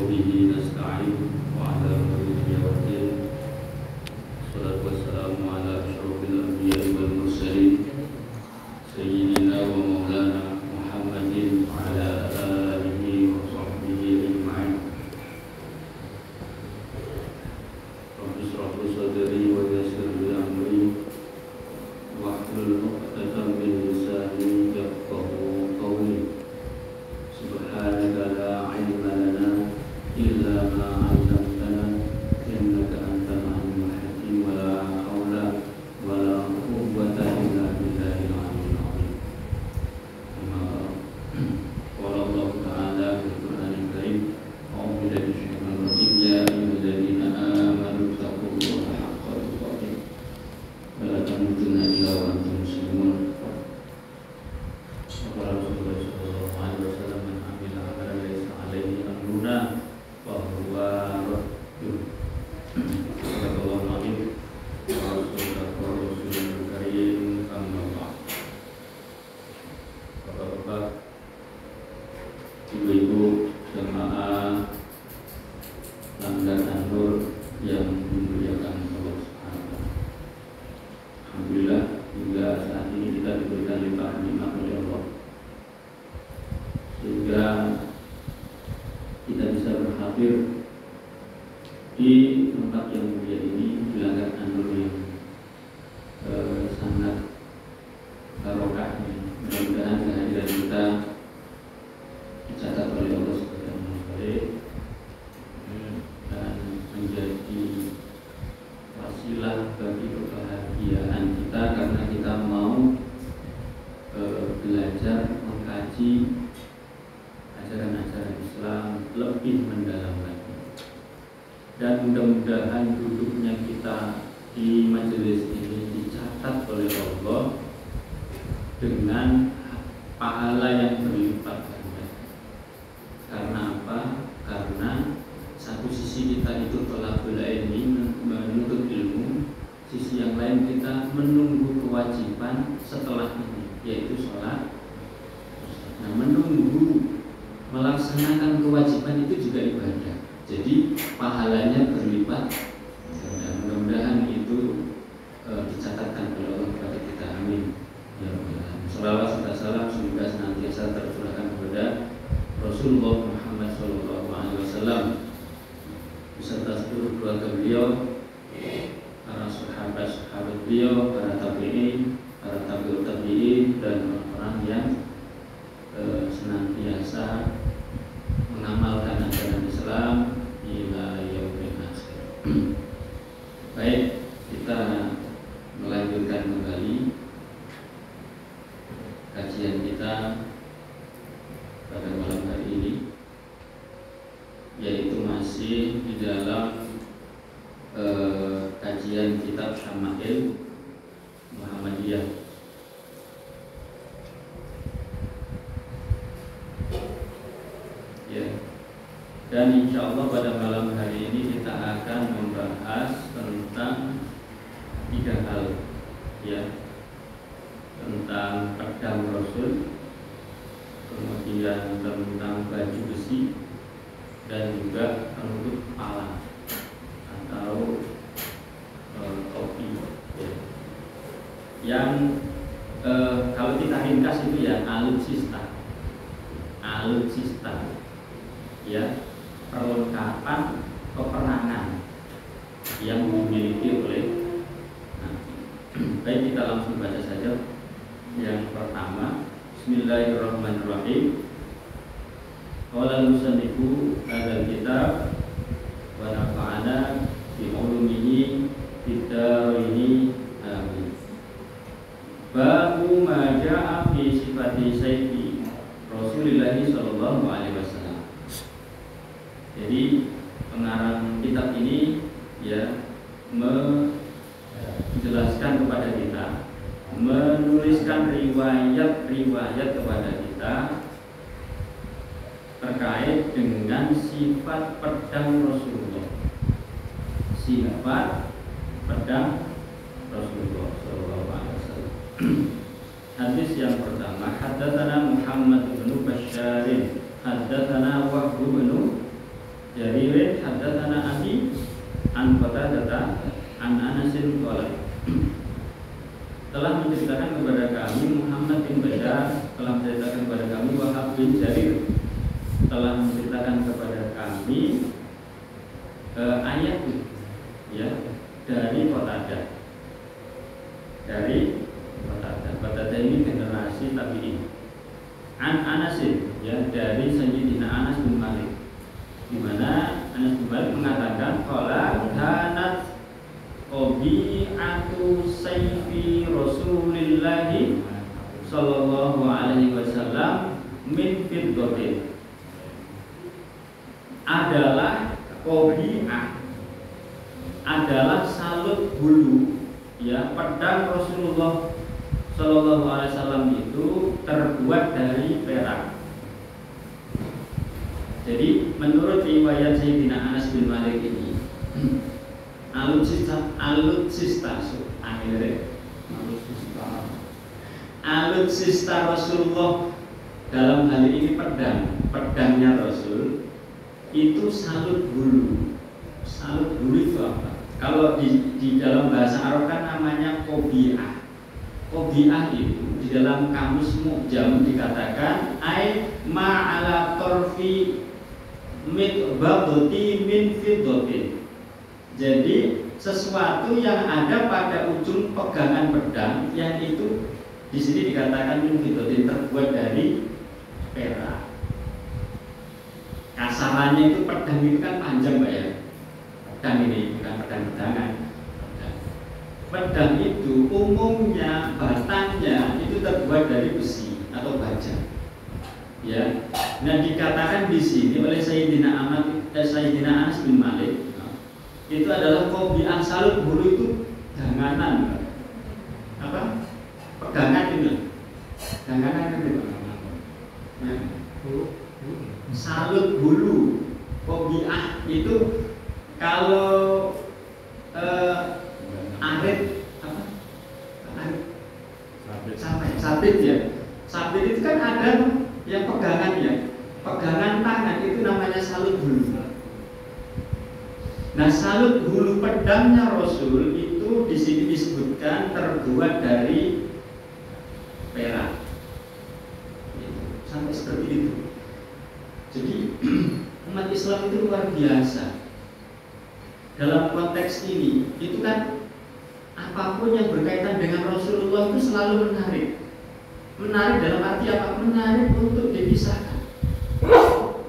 وبه نستعين وعلى أمره والدين الصلاة والسلام على أشرف الأنبياء والمرسلين سيدنا ومولانا محمد وعلى آله وصحبه أجمعين. رب اشرح لي صدري ويسر لي أمري واحلل عقدة من لساني يفقهوا قولي. سبحانك لا علم لنا إلا ما علمتنا إنك أنت العليم الحكيم ولا حول ولا قوة إلا بالله العلي العظيم. أما بعد قال الله تعالى في القرآن الكريم أعوذ بالله من الشيطان الرجيم يا أيها الذين آمنوا اتقوا الله حق تقاته ولا تموتن إلا وأنتم مسلمون. وقال رسول الله صلى الله عليه وسلم من عمل عملا ليس عليه أمرنا فهو رد. صدق الله العظيم وصدق رسوله الكريم. أما بعد. Bapak-bapak, ibu-ibu jemaah Langgar Nur yang dimuliakan Allah Subhanahu. Alhamdulillah hingga saat ini kita diberikan limpahan nikmat oleh Allah sehingga kita bisa berhadir di tempat yang mulia ini, di Langgar Nur yang sangat barokah. Mudah-mudahan kehadiran kita dicatat oleh Allah sebagai amal baik dan menjadi wasilah bagi kebahagiaan kita karena kita mau belajar mengkaji ajaran-ajaran Islam lebih mendalam lagi. Dan mudah-mudahan duduknya kita di majelis ini dicatat oleh Allah dengan pahala yang berlipat ganda. Karena apa? Karena satu sisi kita itu telah ilmi, menuntut ilmu, sisi yang lain kita menunggu kewajiban setelah ini, yaitu sholat. Nah, menunggu melaksanakan kewajiban itu juga ibadah. Jadi pahalanya berlipat. Dan mudah-mudahan itu dicatatkan oleh Allah kepada kita. Amin. Ya Rabbal Alamin. Salawat serta salam semoga senantiasa tercurahkan kepada Rasulullah Muhammad SAW beserta seluruh keluarga beliau, para sahabat beliau, para tabi'in, para tabi'ut tabi'in, dan orang-orang yang senantiasa mengamalkan ajaran Islam ila yaumil akhir. Baik, kita melanjutkan kembali kajian kita pada malam hari ini, yaitu masih di dalam kajian kitab Syama'il Muhammadiyah. Ya. Dan insya Allah pada malam hari ini kita akan membahas tentang 3 hal, ya, tentang pedang Rasul, kemudian tentang baju besi, dan juga penutup pala atau topi, ya. Yang kalau kita ringkas itu ya alutsista, ya, perlengkapan peperangan yang dimiliki oleh Nabi. Baik, kita langsung baca saja. Yang pertama, Bismillahirrahmanirrahim. Qala al-musannifu hadzal kitab wa nafa'ana bi ulumihi fid dharaini amin. Babu ma ja'a fi sifati sayfi Rasulillah sallallahu alaihi wasallam. Jadi pengarang kitab ini ya menjelaskan kepada kita, menuliskan riwayat-riwayat kepada kita terkait dengan sifat pedang Rasulullah. Sifat pedang Rasulullah sallallahu alaihi wasallam. Hadis yang pertama, haddatsana Muhammad bin Bashar, haddatsana Wahb bin Jaririn haddatsana Abi an Qatadah an Anasin qala telah menceritakan kepada kami Muhammad bin Bashar telah menceritakan kepada kami Wahab bin Jarir telah menceritakan kepada kami ayat ya dari Qatadah Qatadah ini generasi tabi'in an Anasin ya dari Sayyidina Anas bin Malik di mana Anas bin Malik mengatakan qala kanat Obi'atu sayfi Rasulillahi sallallahu alaihi wasallam min fiddatin adalah obi'ah adalah salut bulu ya pedang Rasulullah sallallahu alaihi wasallam itu terbuat dari perak. Jadi menurut riwayat Sayyidina Anas bin Malik ini alutsista Rasulullah dalam hal ini pedangnya Rasul itu salut bulu. Salut bulu itu apa? Kalau di dalam bahasa Arab kan namanya kobiah. Kobiah itu di dalam kamus Mu'jam dikatakan ai ma'ala torfi mitbadoti min fiddotin. Jadi sesuatu yang ada pada ujung pegangan pedang yang itu di sini dikatakan min fiddotin terbuat dari perak. Kasarannya itu pedang itu kan panjang Pak ya. Pedang ini bukan pedang-pedangan. Pedang itu umumnya batangnya itu terbuat dari besi atau baja. Ya. Nah dikatakan di sini oleh Sayyidina Anas bin Malik itu adalah kobi'ah salut bulu itu ganganan apa? Pegangan ini. Ganganan itu. Nah, salut bulu kobi'ah itu kalau arit apa? Arit sabit ya. Sabit itu kan ada yang pegangan ya. Pegangan tangan itu namanya salut bulu. Nah, salut bulu pedangnya Rasul itu di sini disebutkan terbuat dari perak. Sampai seperti itu. Jadi umat Islam itu luar biasa. Dalam konteks ini, itu kan apapun yang berkaitan dengan Rasulullah itu selalu menarik. Menarik dalam arti apa? Menarik untuk dipisahkan.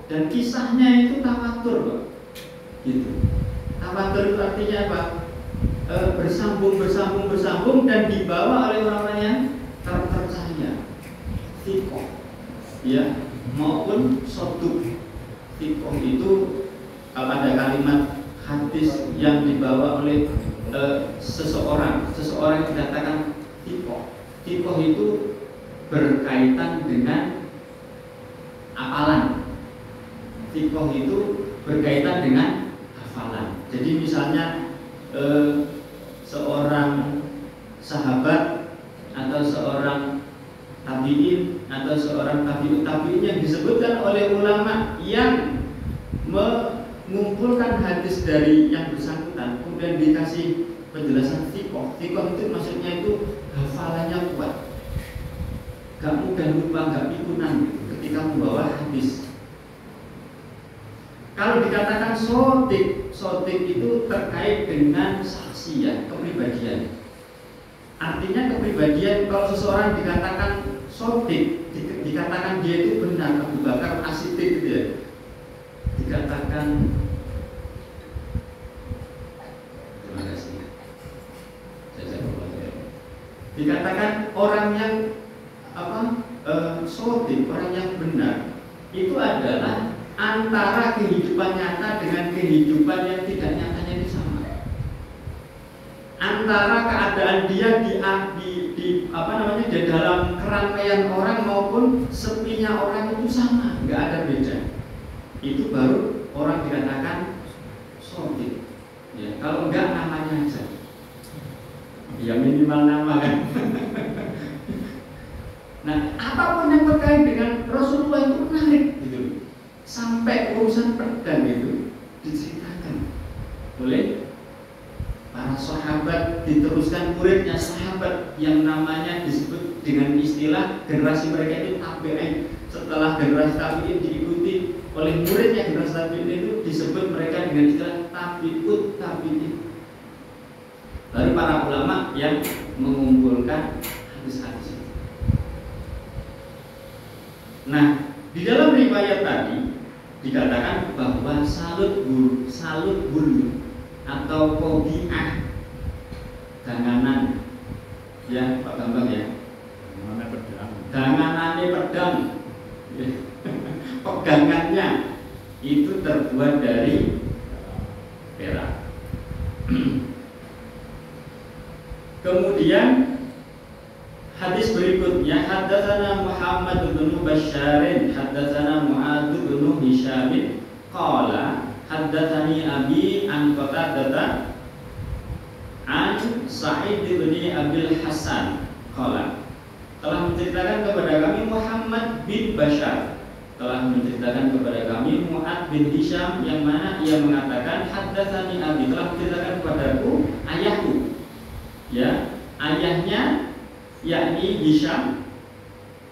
Dan kisahnya itu tawatur, Pak. Gitu. Tawatur itu artinya apa? Bersambung dan dibawa oleh orang-orang yang terpercaya. Thiqah, ya, maupun soduk. Thiqah itu ada kalimat hadis yang dibawa oleh seseorang yang dikatakan thiqah. Thiqah itu berkaitan dengan hafalan. Thiqah itu berkaitan dengan hafalan. Jadi misalnya seorang sahabat atau seorang tabi'in atau seorang tabi'in yang disebutkan oleh ulama yang mengumpulkan hadis dari yang bersangkutan, kemudian dikasih penjelasan thiqah. Thiqah itu maksudnya itu hafalannya kuat, gak mudah lupa, gak pikunan ketika membawa hadis. Kalau dikatakan sotik itu terkait dengan saksi ya, kepribadian. Artinya kepribadian, kalau seseorang dikatakan sotik, dikatakan dia itu benar, Abu Bakar As-Siddiq gitu ya. Dikatakan, terima kasih. Dikatakan orang yang sotik, orang yang benar, itu adalah antara kehidupan nyata dengan kehidupan yang tidak nyatanya itu sama. Antara keadaan dia di dalam keramaian orang maupun sepinya orang itu sama, nggak ada beda. Itu baru orang dikatakan sodik. Ya, kalau enggak namanya aja. Ya minimal nama kan. Nah, apapun yang terkait dengan Rasulullah itu menarik gitu. Sampai urusan pedang itu diceritakan oleh para sahabat, diteruskan muridnya sahabat yang namanya disebut dengan istilah generasi mereka itu tabi'in. Setelah generasi tabi'in diikuti oleh muridnya generasi tabi'in itu disebut mereka dengan istilah tabi'ut tabi'in. Dari para ulama yang mengumpulkan hadis-hadis itu. Nah, di dalam riwayat tadi dikatakan bahwa salut bulu atau kobi'ah, ganganan, ya Pak Bambang ya, ganganannya pedang, pegangannya itu terbuat dari perak. Kemudian hadis berikutnya, haddatsana Muhammad bin Basyarin, haddatsana Mu'adz bin Hisham, qala haddatsani abi an Qatadah an Sa'id bin Abil Hasan, qala telah menceritakan kepada kami Muhammad bin Bashar, telah menceritakan kepada kami Mu'adz bin Hisham, yang mana ia mengatakan haddatsani abi, telah menceritakan kepadaku ayahku, ya ayahnya yakni Hisham.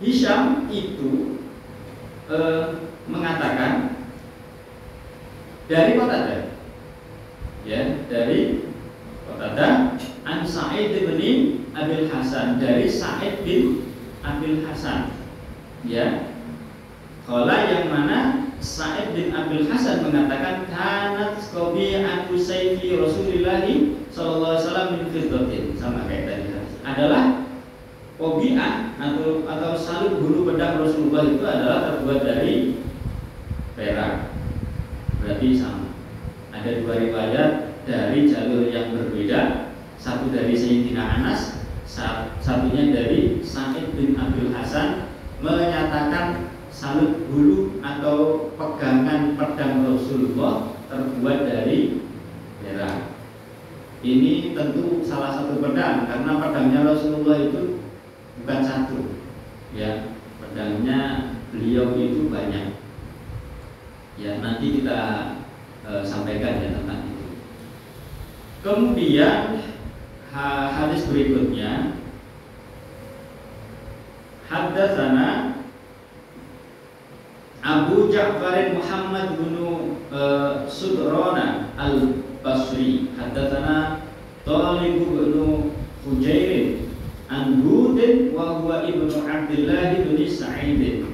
Hisham itu mengatakan dari Qatadah, ya dari Qatadah an Sa'id bin Abil Hasan, dari Sa'id bin Abil Hasan, ya qala, yang mana Sa'id bin Abil Hasan mengatakan kanat qabi'atu sayfi Rasulillah sallallahu alaihi wasallam min fiddatin, sama kayak tadi adalah qabi'ah atau salut bulu pedang Rasulullah itu adalah terbuat dari perak. Berarti sama. Ada dua riwayat dari jalur yang berbeda, satu dari Sayyidina Anas, satunya dari Sa'id bin Abil Hasan, menyatakan salut bulu atau pegangan pedang Rasulullah terbuat dari perak. Ini tentu salah satu pedang, karena pedangnya Rasulullah itu bukan satu, ya pedangnya beliau itu banyak. Ya nanti kita sampaikan ya tentang itu. Kemudian hadis berikutnya, haddatsana Abu Ja'far Muhammad bin Sudrana al-Basri, haddatsana Talib bin Hujair an Hudin wa huwa ibnu Abdullah bin Sa'id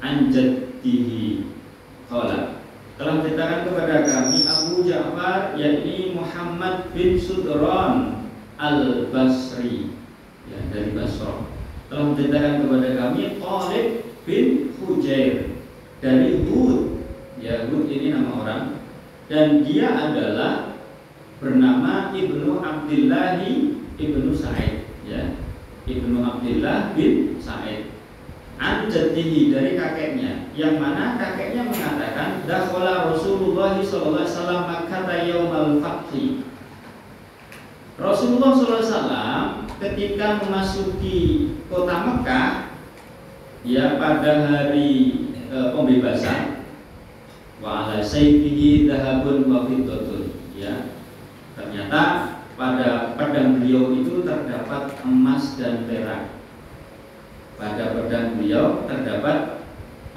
an jaddihi, qala telah menceritakan kepada kami Abu Ja'far yakni Muhammad bin Sudran al-Basri, ya dari Basrah, telah menceritakan kepada kami Talib bin Hujair dari Hud, ya Hud ini nama orang, dan dia adalah bernama Ibnu Abdullah ibnu Sa'id, ya Ibnu Abdullah bin Sa'id an jaddihi, dari kakeknya, yang mana kakeknya mengatakan dakhala Rasulullah sallallahu alaihi wasallam Makkah yaumal fathi. Rasulullah sallallahu alaihi wasallam ketika memasuki kota Mekah, ya pada hari pembebasan, wa ala sayfihi dhahabun wa fiddatun, ya ternyata pada pedang beliau itu terdapat emas dan perak. Pada pedang beliau terdapat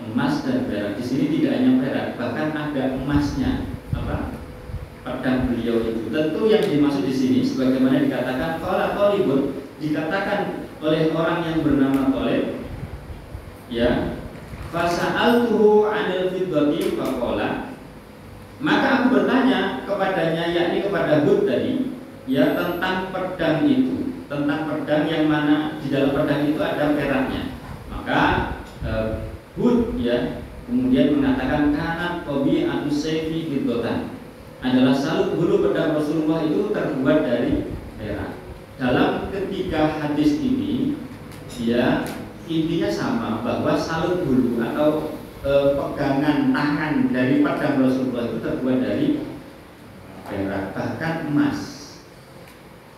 emas dan perak. Di sini tidak hanya perak, bahkan ada emasnya. Apa? Pedang beliau itu. Tentu yang dimaksud di sini, sebagaimana dikatakan qala Talibun, dikatakan oleh orang yang bernama Talib, ya fasa'altuhu 'anil fiddati faqala, maka aku bertanya kepadanya, yakni kepada Hud tadi, ya tentang pedang itu, tentang pedang yang mana di dalam pedang itu ada peraknya. Maka Hud ya kemudian mengatakan kanat qabi'atu sayfi fiddotan, adalah salut bulu pedang Rasulullah itu terbuat dari perak. Dalam ketiga hadis ini, ya intinya sama, bahwa salut bulu atau pegangan tangan dari pedang Rasulullah itu terbuat dari perak, bahkan emas.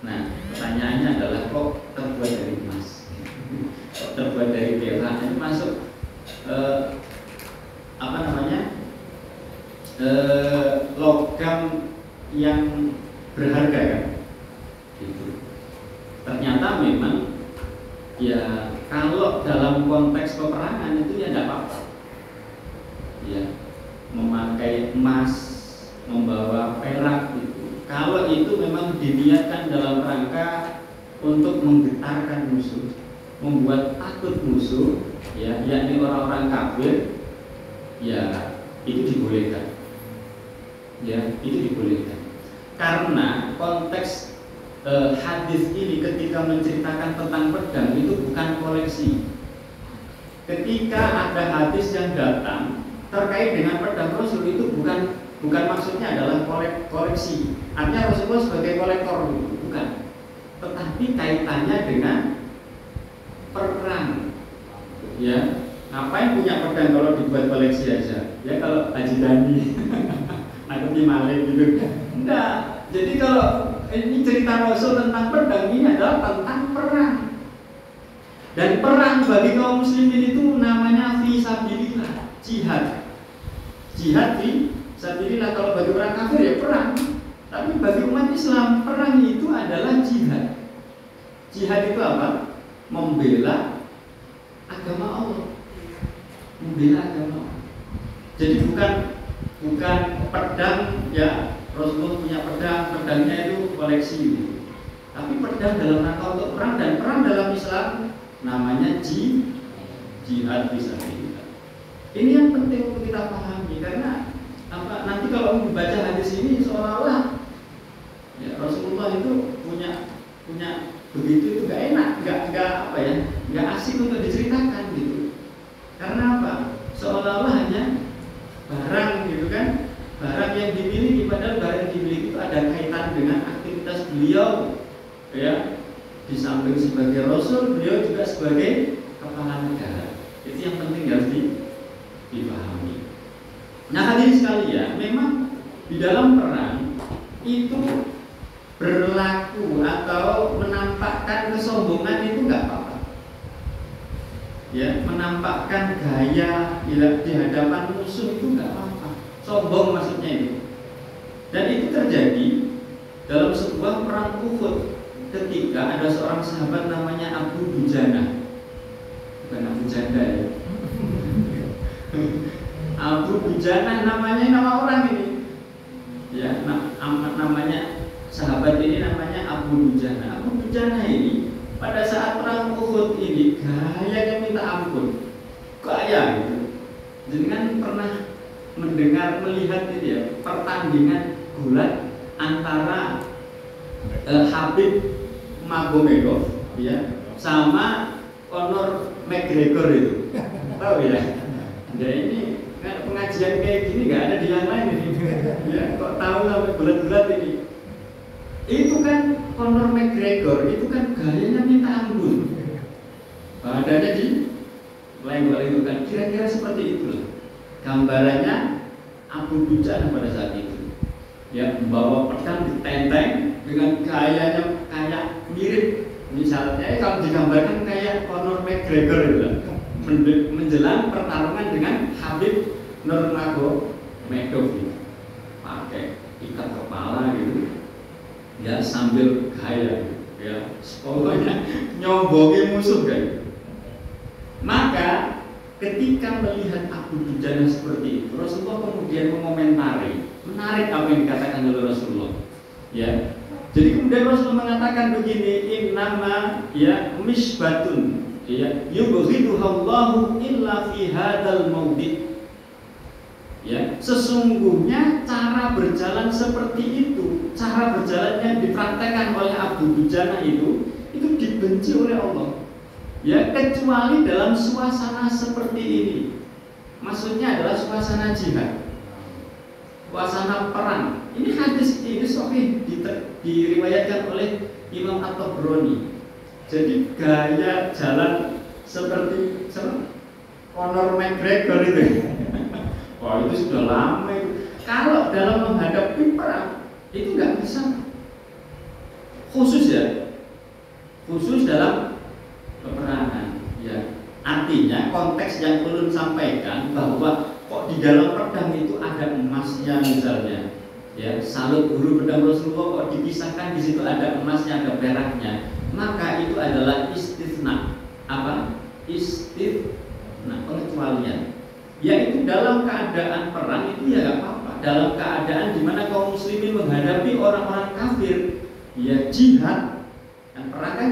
Nah, pertanyaannya adalah kok terbuat dari emas? Kok terbuat dari perak? Ini masuk apa namanya? logam yang berharga kan, gitu. Ternyata memang ya kalau dalam konteks peperangan itu ya tidak apa-apa, ya memakai emas, membawa perak gitu. Kalau itu memang diniatkan dalam rangka untuk menggetarkan musuh, membuat takut musuh, ya, yakni orang-orang kafir, ya itu dibolehkan, ya itu dibolehkan. Karena konteks hadis ini ketika menceritakan tentang pedang itu bukan koleksi. Ketika ada hadis yang datang terkait dengan pedang Rasul itu bukan maksudnya adalah koleksi. Artinya Rasulullah sebagai kolektor itu bukan. Tetapi kaitannya dengan perang. Ya, ngapain punya pedang kalau dibuat koleksi aja? Ya kalau Haji Dani, nangkep Malik gitu. Enggak. Jadi kalau ini cerita Rasul tentang pedang ini adalah tentang perang. Dan perang bagi kaum muslimin itu namanya fisabilillah, jihad. Jihad fi sabilillah. Kalau bagi orang kafir ya perang. Tapi bagi umat Islam perang itu adalah jihad. Jihad itu apa? Membela agama Allah. Membela agama Allah. Jadi bukan pedang ya. Rasulullah punya pedangnya itu koleksi gitu. Tapi pedang dalam rangka untuk perang, dan perang dalam Islam namanya jihad fisabilillah. Ini yang penting untuk kita pahami, karena nanti kalau membaca hadis ini seolah-olah ya Rasulullah itu punya begitu itu nggak enak, nggak asik untuk diceritakan gitu. Karena apa? Seolah-olah hanya barang gitu kan. Barang yang dimiliki, padahal barang yang dimiliki itu ada kaitan dengan aktivitas beliau, ya. Di samping sebagai Rasul, beliau juga sebagai kepala negara. Itu yang penting harus dipahami. Nah, hadirin sekalian, memang di dalam perang itu berlaku atau menampakkan kesombongan itu nggak apa-apa. Ya, menampakkan gaya di hadapan musuh itu nggak apa-apa. Sombong maksudnya itu. Dan itu terjadi dalam sebuah perang Uhud ketika ada seorang sahabat namanya Abu Dujana. Bukan Abu Janda ya. Abu Dujana namanya nama orang ini. Ya, namanya sahabat ini namanya Abu Dujana. Abu Dujana ini pada saat perang Uhud ini gayanya minta ampun. Gaya gitu. Jadi kan pernah melihat ini ya, pertandingan gulat antara Habib Magomedov ya sama Conor McGregor itu. Tahu ya? Ya ini kan pengajian kayak gini nggak ada di yang lain ini. Ya, kok tahu sampai gulat-gulat ini. Itu kan Conor McGregor itu kan gayanya minta ampun. Badannya di lenggok kan kira-kira seperti itu lah. Gambarannya Abu Dujana pada saat itu, ya membawa pedang ditenteng dengan gayanya kayak mirip, misalnya kalau digambarkan kayak Conor McGregor itu, menjelang pertarungan dengan Habib Nurmagomedov gitu. Pakai ikat kepala gitu, ya sambil gaya, ya pokoknya nyombongi musuh kan. Maka ketika melihat Abu Dujana seperti itu, Rasulullah kemudian mengomentari, menarik apa yang dikatakan oleh Rasulullah. Ya, jadi kemudian Rasulullah mengatakan begini, innama ya misbatun, ya yubghiduhallahu illa fi hadzal maudi. Ya, sesungguhnya cara berjalan seperti itu, cara berjalan yang dipraktekkan oleh Abu Dujana itu dibenci oleh Allah. Ya, kecuali dalam suasana seperti ini. Maksudnya adalah suasana jihad, suasana perang. Ini hadis ini sahih diriwayatkan oleh Imam At-Tabrani. Jadi gaya jalan seperti Conor McGregor itu. Wah, itu sudah lama itu. Kalau dalam menghadapi perang itu nggak bisa. Khusus dalam peperangan, ya. Artinya konteks yang ulun sampaikan bahwa kok di dalam pedang itu ada emasnya misalnya, Ya, salut guru pedang Rasulullah kok dipisahkan, di situ ada emasnya, ada peraknya, maka itu adalah istitsna. Apa? Istitsna, pengecualian. Yaitu dalam keadaan perang itu ya nggak apa-apa. Dalam keadaan di mana kaum muslimin menghadapi orang-orang kafir, ya jihad. Yang perang kan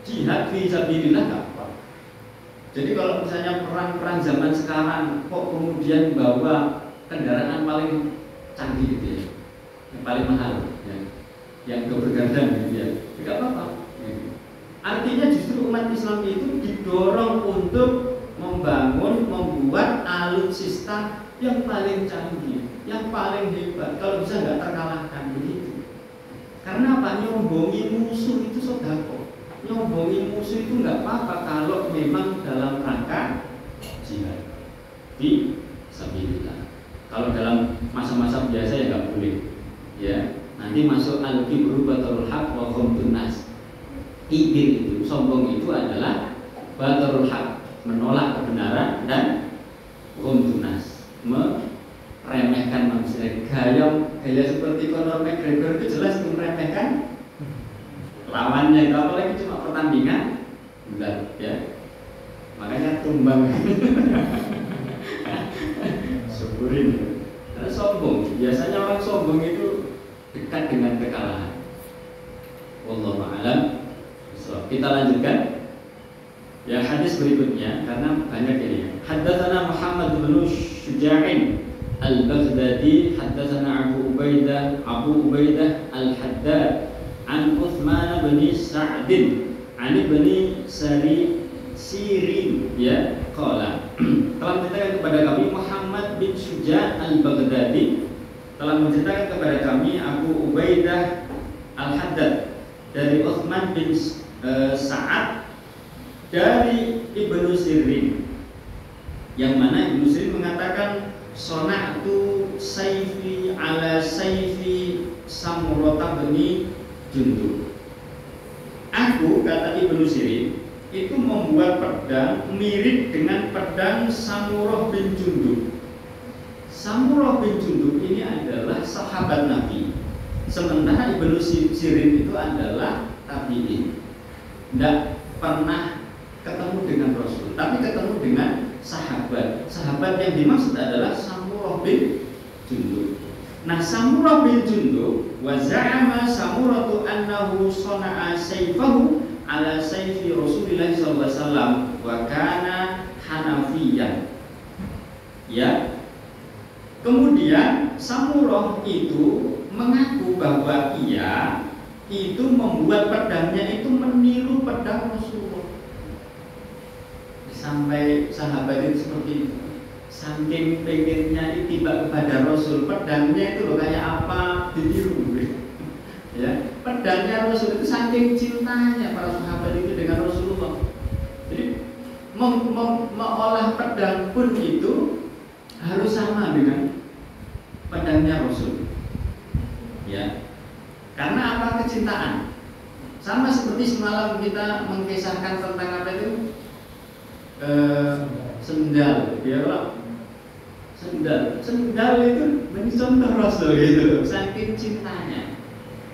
jihad fi sabilillah nggak apa. Jadi kalau misalnya perang zaman sekarang kok kemudian bawa kendaraan paling canggih gitu ya, yang paling mahal, ya, yang bergandang gitu ya, tidak apa-apa. Artinya justru umat Islam itu didorong untuk membuat alutsista yang paling canggih, yang paling hebat. Kalau bisa nggak terkalahkan begitu. Karena apa? Nyombongi musuh itu sodako. Nyombongi musuh itu nggak apa-apa kalau memang dalam rangka jihad di sabilillah. Kalau dalam masa-masa biasa ya nggak boleh, ya. Nanti masuk al-kibru batarul haq wa ghamtun nas. Kibir itu, sombong itu adalah batarul haq, menolak kebenaran, dan ghamtun nas, meremehkan manusia. Gaya seperti Conor McGregor itu jelas meremehkan lawannya. Apalagi cuma pertandingan, bulat, ya. Makanya tumbang. Syukurin. Karena sombong, biasanya orang sombong itu dekat dengan kekalahan. Wallahu a'lam. So, kita lanjutkan ya hadis berikutnya karena banyak ini. Haddatsana Muhammad bin Syuja'in Al-Baghdadi, haddatsana Abu Ubaidah Al-Haddad an Uthman bin Sa'd an ibni Sirin, ya, qala telah menceritakan kepada kami Muhammad bin Syuja' Al-Baghdadi telah menceritakan kepada kami Abu Ubaidah Al-Haddad dari Uthman bin Sa'ad dari Ibnu Sirin, yang mana Ibnu Sirin mengatakan sona'tu sayfi ala sayfi Samurata bin Jundub. Aku, kata Ibnu Sirin, itu membuat pedang mirip dengan pedang Samurah bin Jundub. Samurah bin Jundub ini adalah sahabat Nabi, sementara Ibnu Sirin itu adalah tabi'in. Tidak pernah ketemu dengan Rasul, tapi ketemu dengan sahabat. Sahabat yang dimaksud adalah Samurah bin Jundub. Nah, Samurah bin Jundub wa za'ama Samuratu annahu sana'a sayfahu ala sayfi Rasulillah sallallahu alaihi wasallam wa kana Hanafiyan. Ya. Kemudian Samurah itu mengaku bahwa ia itu membuat pedangnya itu meniru pedang Rasulullah. Sampai sahabat itu seperti itu. Saking pengennya tiba kepada Rasul, pedangnya itu loh kayak apa ditiru. Ya, pedangnya Rasul itu saking cintanya para sahabat itu dengan Rasulullah. Jadi mengolah pedang pun itu harus sama dengan pedangnya Rasul. Ya, karena apa? Kecintaan. Sama seperti semalam kita mengkisahkan tentang apa itu sendal, ya Pak. Sendal itu mencontoh Rasul gitu, saking cintanya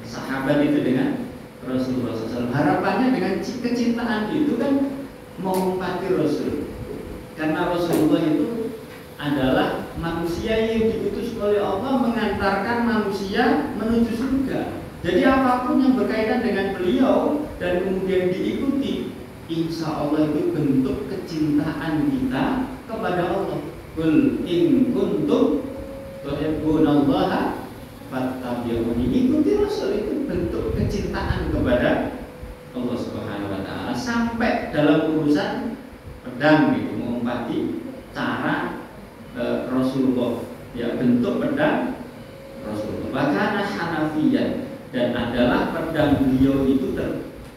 sahabat itu dengan Rasulullah SAW. Harapannya dengan kecintaan itu kan mengumpati Rasul, karena Rasulullah itu adalah manusia yang diutus oleh Allah mengantarkan manusia menuju surga. Jadi apapun yang berkaitan dengan beliau dan kemudian diikuti, insya Allah itu bentuk kecintaan kita kepada Allah. Qul in kuntum tuhibbunallaha fattabi'uni. Ikuti Rasul, itu bentuk kecintaan kepada Allah Subhanahu wa taala. Sampai dalam urusan pedang gitu, mengumpati cara Rasulullah, ya, bentuk pedang Rasulullah. Bahkan Hanafiyan, dan adalah pedang beliau itu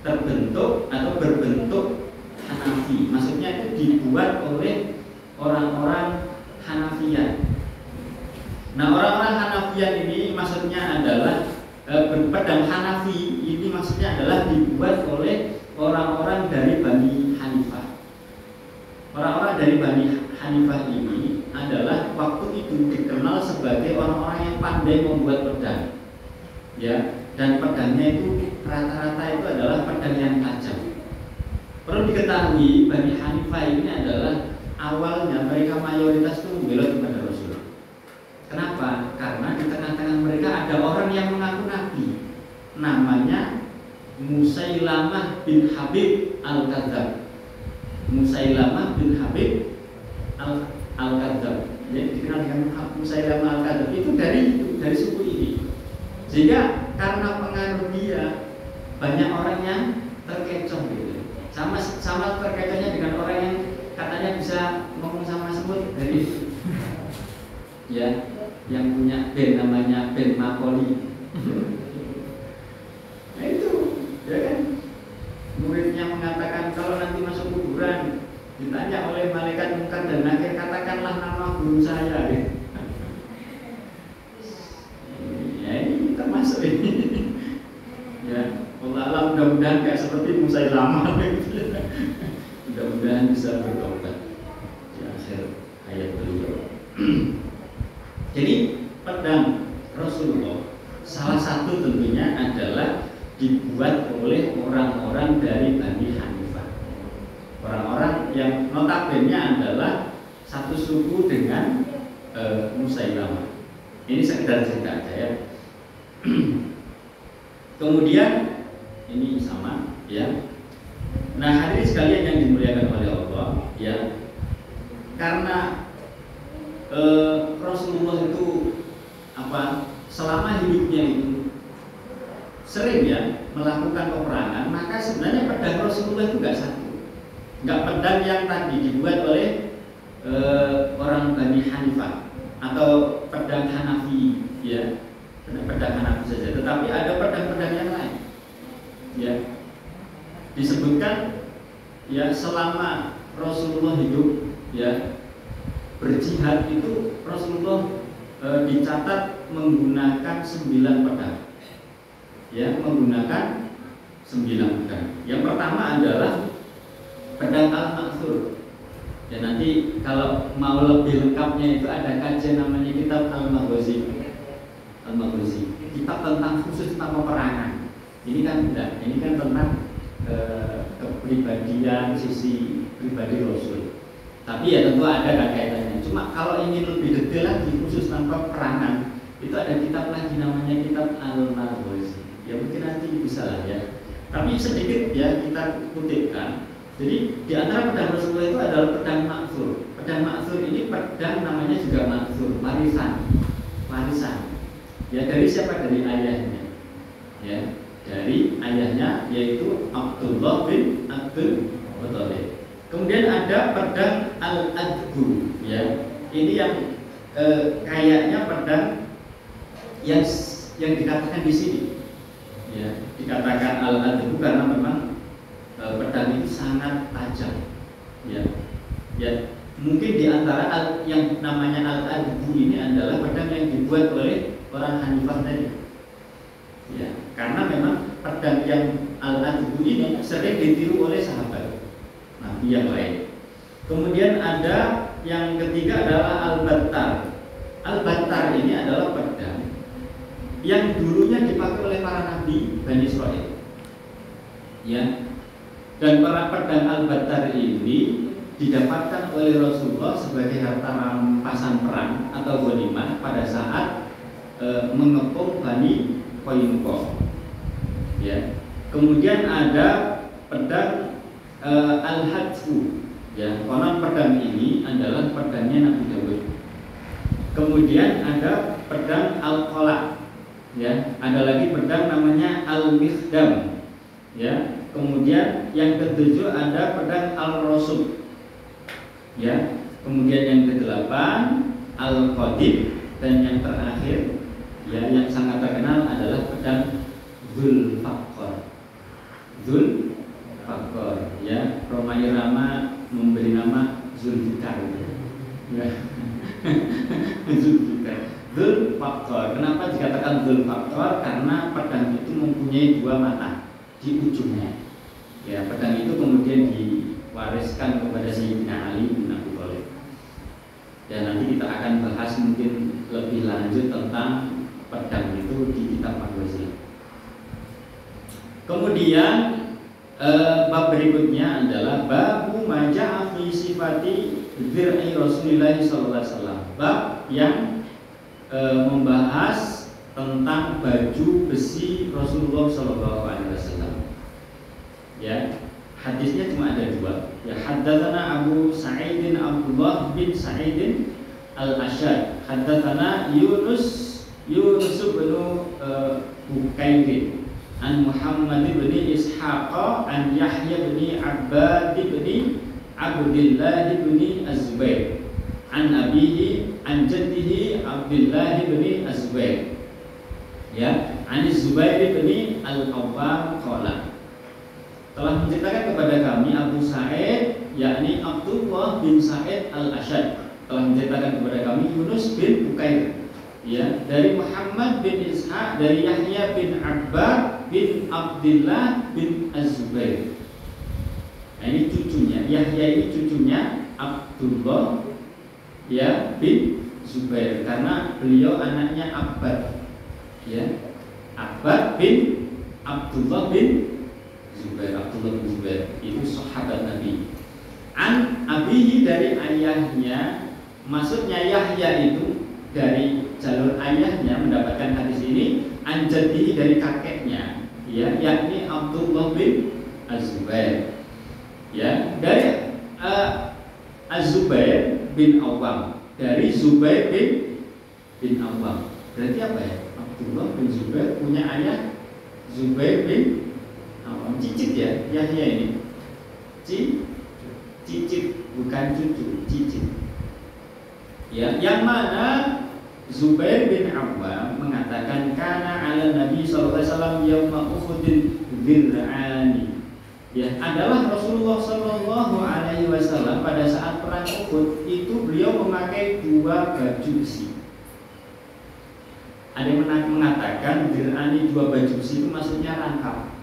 terbentuk atau berbentuk Hanafi. Maksudnya itu dibuat oleh orang-orang Hanafiyan. Nah, orang-orang Hanafiyan ini maksudnya adalah pedang Hanafi ini maksudnya adalah dibuat oleh orang-orang dari Bani Hanifah. Orang-orang dari Bani Hanifah ini adalah waktu itu itu dikenal sebagai orang-orang yang pandai membuat pedang, ya, dan pedangnya itu rata-rata itu adalah pedang yang tajam. Perlu diketahui Bani Hanifah ini adalah awalnya mereka mayoritas itu membela kepada Rasul. Kenapa? Karena di tengah-tengah mereka ada orang yang mengaku nabi, namanya Musailamah bin Habib Al-Kadzab. Musailamah bin Habib Al-Kadzab, jadi dikenal dengan Musailamah Al-Kadzab itu dari suku ini. Sehingga karena pengaruh dia banyak orang yang terkecoh gitu. Sama terkecohnya dengan orang yang katanya bisa ngomong sama semut dari ya, yang punya band namanya band Napoli. Nah itu, ya kan? Muridnya mengatakan kalau nanti masuk kuburan ditanya oleh malaikat Munkar dan Nakir, katakanlah nama guru saya. Ya ini termasuk ini. Ya, Allah mudah-mudahan kayak seperti Musailamah. Mudah-mudahan bisa bertobat di akhir hayat beliau. Jadi pedang Rasulullah salah satu tentunya adalah dibuat oleh orang-orang dari Bani Hanifah, orang-orang yang notabene adalah satu suku dengan Musailamah. Ini sekedar cerita aja ya. Kemudian ini sama ya. Nah hadirin sekalian yang dimuliakan oleh Allah ya, karena Rasulullah itu selama hidupnya itu sering ya melakukan peperangan, maka sebenarnya pedang Rasulullah itu nggak pedang yang tadi dibuat oleh orang Bani Hanifah atau pedang Hanafi ya, pedang Hanafi saja, tetapi ada pedang-pedang yang lain ya. Disebutkan ya selama Rasulullah hidup ya berjihad itu Rasulullah dicatat menggunakan 9 pedang. Ya, menggunakan 9 pedang. Yang pertama adalah pedang Al-Ma'thur. Ya nanti kalau mau lebih lengkapnya itu ada kajian namanya kitab Al-Maghazi. Al-Maghazi, kitab tentang khusus tentang peperangan. Ini kan enggak, ini kan tentang kepribadian sisi pribadi Rasul. Tapi ya tentu ada kaitannya. Cuma kalau ingin lebih detail lagi khusus tentang peperangan, itu ada kitab lagi namanya kitab Al-Maghazi. Ya mungkin nanti bisa lah ya. Tapi sedikit ya kita kutipkan. Jadi di antara pedang Rasulullah itu adalah pedang Ma'thur. Pedang Ma'thur ini pedang namanya juga Ma'thur, warisan. Ya dari siapa? Dari ayahnya. Ya, dari ayahnya yaitu Abdullah bin Abdul Muthalib. Kemudian ada pedang Al-Adbu ya. Ini yang kayaknya pedang yang dikatakan di sini. Ya, dikatakan Al-Adbu karena memang pedang itu sangat tajam. Ya. Ya, mungkin di antara yang namanya Al-Adbu ini adalah pedang yang dibuat oleh orang Hanifah tadi. Ya, karena memang pedang yang Al-Adbu ini sering ditiru oleh sahabat Nabi yang lain. Kemudian ada yang ketiga adalah Al-Battar. Al-Battar ini adalah pedang yang dulunya dipakai oleh para nabi Bani Israel. Ya. Dan para pedang Al-Battar ini didapatkan oleh Rasulullah sebagai harta rampasan perang atau ghanimah pada saat mengepung Bani Qainuqa. Ya. Kemudian ada pedang Al-Hadfu. Ya, konon pedang ini adalah pedangnya Nabi Daud. Kemudian ada pedang Al-Qala. Ya, ada lagi pedang namanya Al-Mikhdam. Ya, kemudian yang ketujuh ada pedang Al-Rasub. Ya, kemudian yang kedelapan Al-Qadib, dan yang terakhir ya yang sangat terkenal adalah pedang Dzulfaqar. Dzulfaqar ya, Romai Rama memberi nama Zulfikar. Ya. Dzulfaqar. Kenapa dikatakan Dzulfaqar? Karena pedang itu mempunyai 2 mata di ujungnya. Ya, pedang itu kemudian diwariskan kepada Sayyidina Ali bin Abi Thalib. Dan nanti nanti kita akan bahas mungkin lebih lanjut tentang pedang itu di kitab Al-Ghazali. Kemudian bab berikutnya adalah babu maja'a fi sifati dzir'i Rasulillah sallallahu alaihi wasallam. Bab yang membahas tentang baju besi Rasulullah sallallahu alaihi wasallam. Ya, hadisnya cuma ada dua. Ya, haddatsana Abu Sa'id Abdullah bin Sa'id Al-Ashad. Haddatsana Yunus bin Bukayr an Muhammad bin Ishaq an Yahya bin Abbad bin Abdullah bin Az-Zubair an abihi an jaddihi Abdullah bin Az-Zubair, ya, an Az-Zubair bin Al-Awwam qala, telah menceritakan kepada kami Abu Sa'id yakni Abdullah bin Sa'id Al-Ashad, telah menceritakan kepada kami Yunus bin Bukayr, ya, dari Muhammad bin Ishaq, dari Yahya bin Abbad bin Abdullah bin Az-Zubair. Nah, ini cucunya, Yahya ini cucunya Abdullah, ya, bin Zubair, karena beliau anaknya Abbad, ya, Abbad bin Abdullah bin Zubair. Abdullah bin Zubair itu sahabat Nabi. An abihi, dari ayahnya, maksudnya Yahya itu dari jalur ayahnya mendapatkan hadis ini, an jaddihi, dari kakeknya, ya, yakni Abdullah bin Az-Zubair, ya, dari Az-Zubair bin Awwam, dari Zubair bin Awwam. Berarti apa ya? Abdullah bin Zubair punya ayah Zubair bin Awwam. Cicit ya, Yahya ini cicit, bukan cucu, cicit, ya, yang mana Zubair bin Awwam mengatakan kana ala Nabi sallallahu alaihi wasallam yauma Uhudin dzir'ani, ya, adalah Rasulullah sallallahu alaihi wasallam pada saat perang Uhud itu beliau memakai dua baju besi. Ada yang mengatakan dzir'ani, dua baju besi itu maksudnya rangkap.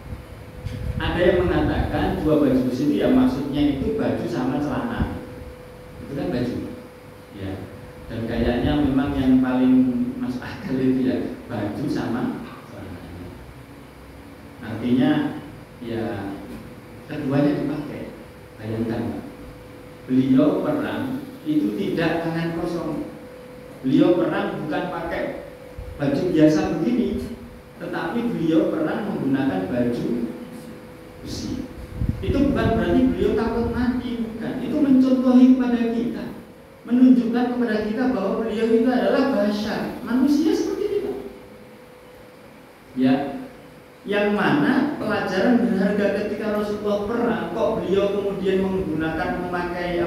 Ada yang mengatakan dua baju besi itu ya maksudnya itu baju sama celana. Itu kan baju, ya. Dan kayaknya memang yang paling masuk akal itu ya baju sama celananya. Artinya ya keduanya dipakai. Bayangkan, beliau perang itu tidak tangan kosong. Beliau perang bukan pakai baju biasa begini, tetapi beliau perang menggunakan baju besi. Itu bukan berarti beliau takut mati, bukan. Itu mencontohi kepada kita, menunjukkan kepada kita bahwa beliau itu adalah bashar, manusia seperti kita, ya, yang mana pelajaran berharga ketika Rasulullah perang, kok beliau kemudian memakai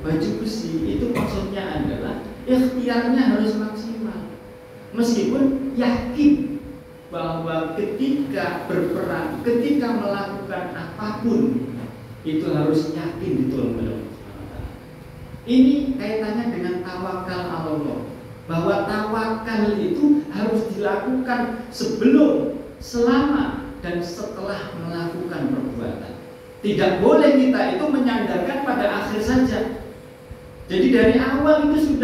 baju besi, itu maksudnya adalah ikhtiarnya harus maksimal, meskipun yakin bahwa ketika berperang, ketika melakukan apapun itu harus yakin ditolong oleh Allah. Ini kaitannya dengan tawakal Allah, bahwa tawakal itu harus dilakukan sebelum, selama, dan setelah melakukan perbuatan. Tidak boleh kita itu menyandarkan pada akhir saja. Jadi dari awal itu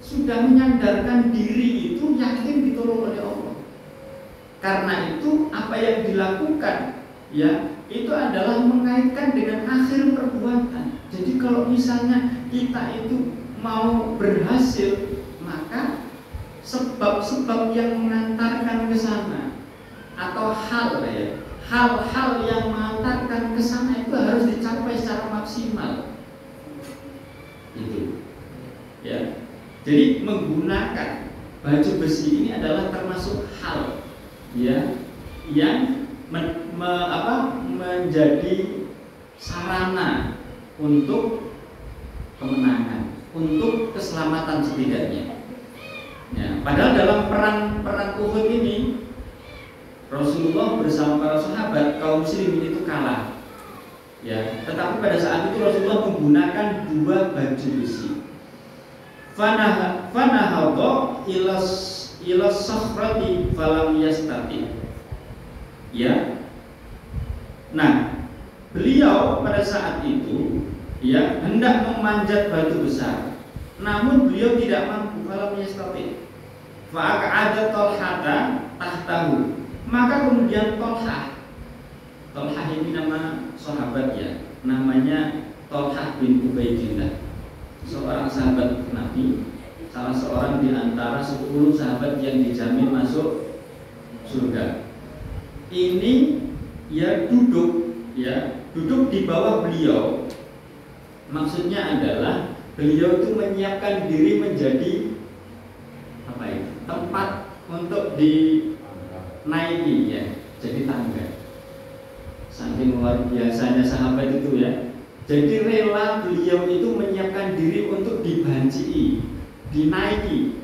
sudah menyandarkan diri itu yakin ditolong oleh Allah. Karena itu apa yang dilakukan, ya, itu adalah mengaitkan dengan akhir perbuatan. Jadi kalau misalnya kita itu mau berhasil, maka sebab-sebab yang mengantarkan ke sana atau hal-hal yang mengantarkan ke sana itu harus dicapai secara maksimal. Itu, ya. Jadi menggunakan baju besi ini adalah termasuk hal, ya, yang menjadi sarana untuk kemenangan, untuk keselamatan setidaknya. Ya, padahal dalam perang Uhud ini Rasulullah bersama para sahabat kaum muslimin itu kalah. Ya, tetapi pada saat itu Rasulullah menggunakan dua baju besi. Fanahadha ila sakhrati falam yastati. Ya. Nah, beliau pada saat itu ya hendak memanjat batu besar, namun beliau tidak mampu. Falam yastati fa'aq'ada Tolhata tahtahu, maka kemudian Tolhah ini nama sahabat ya, namanya Tolhah bin Ubaidillah, seorang sahabat Nabi, salah seorang di antara 10 sahabat yang dijamin masuk surga. Ini ya duduk di bawah beliau. Maksudnya adalah beliau itu menyiapkan diri menjadi apa ya, tempat untuk dinaiki ya, jadi tangga. Saking luar biasanya sahabat itu ya. Jadi rela beliau itu menyiapkan diri untuk dibanci, dinaiki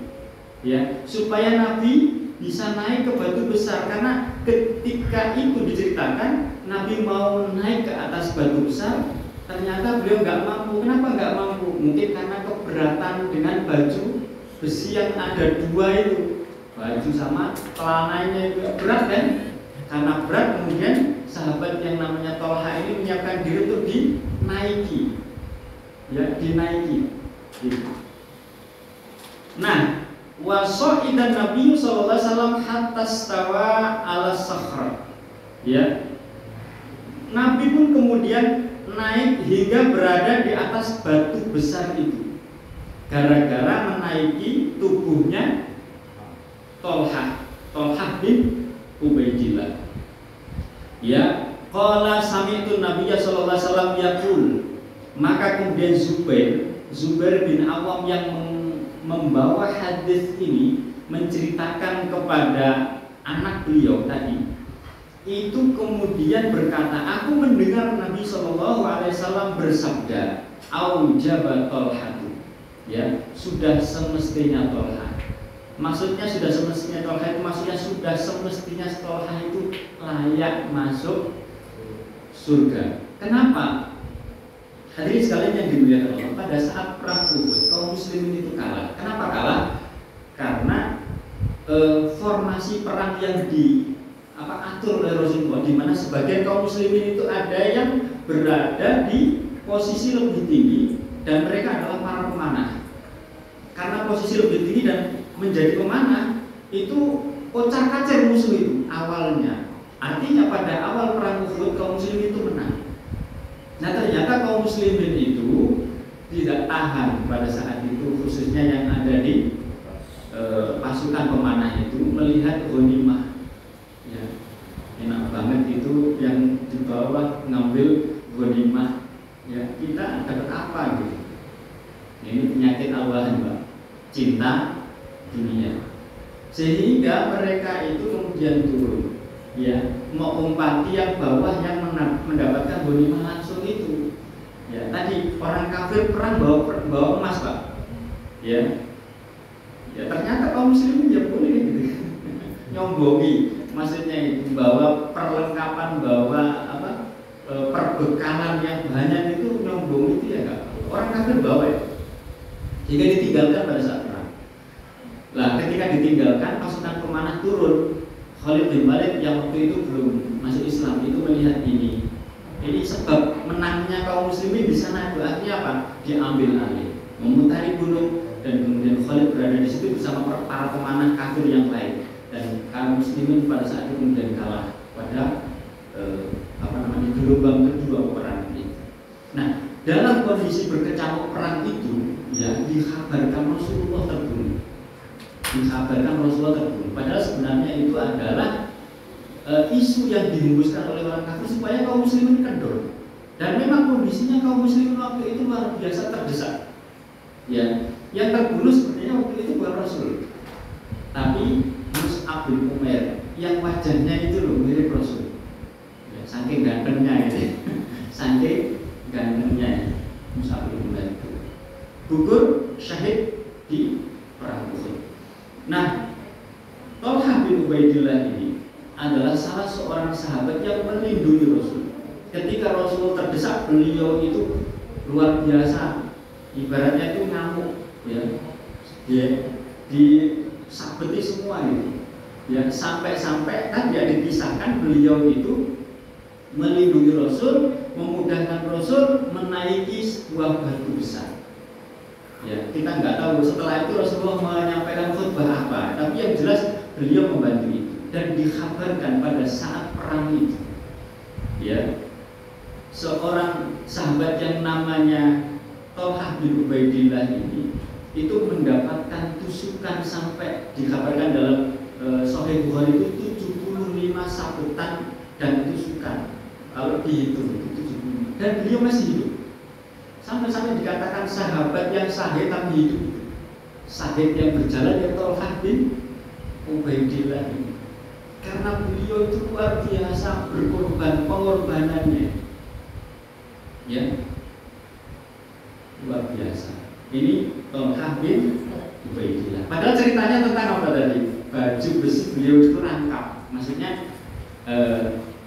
ya, supaya Nabi bisa naik ke batu besar. Karena ketika itu diceritakan Nabi mau naik ke atas batu besar, ternyata beliau nggak mampu. Kenapa nggak mampu? Mungkin karena keberatan dengan baju besi yang ada 2 itu, baju sama celananya itu berat kan? Karena berat, kemudian sahabat yang namanya Tolha ini menyiapkan diri untuk dinaiki ya, dinaiki gitu. Nah, waso'idan Nabi sallallahu alaihi wasallam hatta stawa ala sakhra ya, Nabi pun kemudian naik hingga berada di atas batu besar itu, gara-gara menaiki tubuhnya Tolhah bin Ubaidillah ya. Qala sami'tu Nabiyya sallallahu alaihi wasallam yaqul, maka kemudian Zubair bin Awam yang membawa hadis ini menceritakan kepada anak beliau tadi itu, kemudian berkata, aku mendengar Nabi sallallahu alaihi wasallam bersabda, aujaba Tolhatu ya, sudah semestinya Tolha. Maksudnya sudah semestinya Tolha itu maksudnya sudah semestinya Tolha itu layak masuk surga. Kenapa? Hadirin sekalian yang dimuliakan Allah, pada saat perang Uhud kaum muslimin itu kalah. Kenapa kalah? Karena formasi perang yang atur oleh Rasulullah, di mana sebagian kaum muslimin itu ada yang berada di posisi lebih tinggi dan mereka adalah para pemanah. Karena posisi lebih tinggi dan menjadi pemanah itu kocar-kacir musuh itu awalnya. Artinya pada awal perang Uhud kaum muslimin itu menang. Nah, ternyata kaum muslimin itu tidak tahan pada saat itu, khususnya yang ada di pasukan pemanah itu, melihat ghanimah ya, enak banget itu yang di bawah ngambil ghanimah ya, kita dapat apa gitu. Ini penyakit awalan, Mbak, cinta dunia, sehingga mereka itu kemudian turun ya, mau umpati yang bawah yang mendapatkan ghanimah langsung itu ya. Tadi orang kafir perang bawa emas, Pak ya, ternyata kaum muslimin ya boleh gitu nyombongi, maksudnya itu bawa perlengkapan, bawa perbekalan yang banyak itu, nyombong itu ya enggak. Orang kafir bawa ya, jika ditinggalkan pada saat perang. Lah ketika ditinggalkan, pasukan pemanah turun. Khalid bin Walid yang waktu itu belum masuk Islam itu melihat ini sebab menangnya kaum muslimin di sana itu artinya apa? Diambil alih, memutari gunung, dan kemudian Khalid berada di situ bersama para pemanah kafir yang lain, dan kaum muslimin pada saat itu kemudian kalah pada gelombang kedua peperangan itu. Nah, dalam kondisi berkecamuk perang itu ya, dikabarkan Rasulullah terbunuh. Padahal sebenarnya itu adalah isu yang dihembuskan oleh orang kafir supaya kaum muslimin kendor. Dan memang kondisinya kaum muslimin waktu itu luar biasa terdesak. Ya, yang terbunuh sebenarnya waktu itu bukan Rasul, tapi Mus'ab bin Umair yang wajahnya itu loh mirip Rasul. Ya, saking gantengnya gitu. Saking gantengnya Mus'ab bin Umair itu gugur syahid di perang Uhud. Nah, Tolhah bin Ubaidillah ini adalah salah seorang sahabat yang melindungi Rasul. Ketika Rasul terdesak, beliau itu luar biasa, ibaratnya itu ngamuk ya, disabeti semua itu ya, sampai kan dia dipisahkan, beliau itu melindungi Rasul, memudahkan Rasul menaiki sebuah batu besar. Ya, kita nggak tahu setelah itu Rasulullah menyampaikan khutbah apa, tapi yang jelas beliau membantu itu dan dikhabarkan pada saat perang itu. Ya, seorang sahabat yang namanya Thalhah bin Ubaidillah ini itu mendapatkan tusukan sampai dikabarkan dalam Sahih Bukhari itu 75 sabetan dan tusukan. Kalau dihitung itu 75 dan beliau masih hidup. Sampai-sampai dikatakan sahabat yang sahih tapi hidup. Sahih yang berjalan ya Thalhah bin Ubaidillah ini. Karena beliau itu luar biasa berkorban, pengorbanannya. Ya. Luar biasa. Ini Thalhah bin Ubaidillah. Padahal ceritanya tentang apa tadi? Baju besi beliau itu rangkap. Maksudnya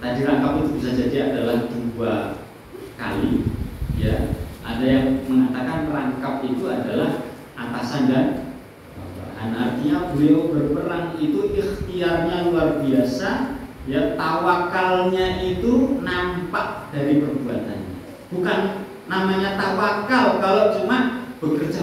tadi rangkap itu bisa jadi adalah 2 kali. Ya. Ada yang mengatakan rangkap itu adalah atasan dan bawahan. Artinya beliau berperang itu ikhtiarnya luar biasa, ya, tawakalnya itu nampak dari perbuatannya. Bukan namanya tawakal kalau cuma bekerja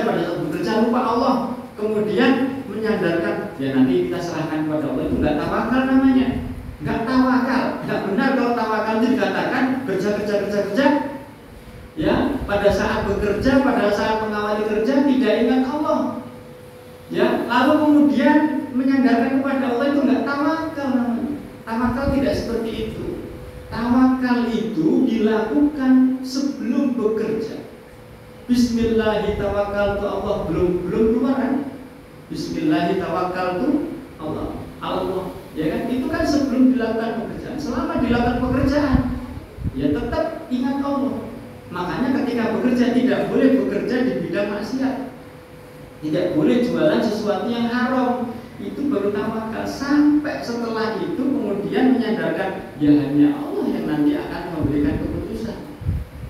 pada saat bekerja lupa Allah, kemudian menyandarkan ya nanti kita serahkan kepada Allah, itu enggak tawakal namanya. Enggak tawakal, enggak benar kalau tawakal itu dikatakan kerja ya, pada saat bekerja, pada saat mengawali kerja tidak ingat Allah, ya, lalu kemudian menyandarkan kepada Allah, itu enggak tawakal namanya. Tawakal tidak seperti itu. Tawakal itu dilakukan sebelum bekerja. Bismillahirrahmanirrahim, Allah belum keluar kan? Bismillahirrahmanirrahim, Allah, ya kan? Itu kan sebelum dilakukan pekerjaan. Selama dilakukan pekerjaan, ya tetap ingat Allah. Makanya ketika bekerja tidak boleh bekerja di bidang maksiat, tidak boleh jualan sesuatu yang haram. Itu baru tawakal. Sampai setelah itu kemudian menyandarkan ya hanya Allah yang nanti akan memberikan keputusan.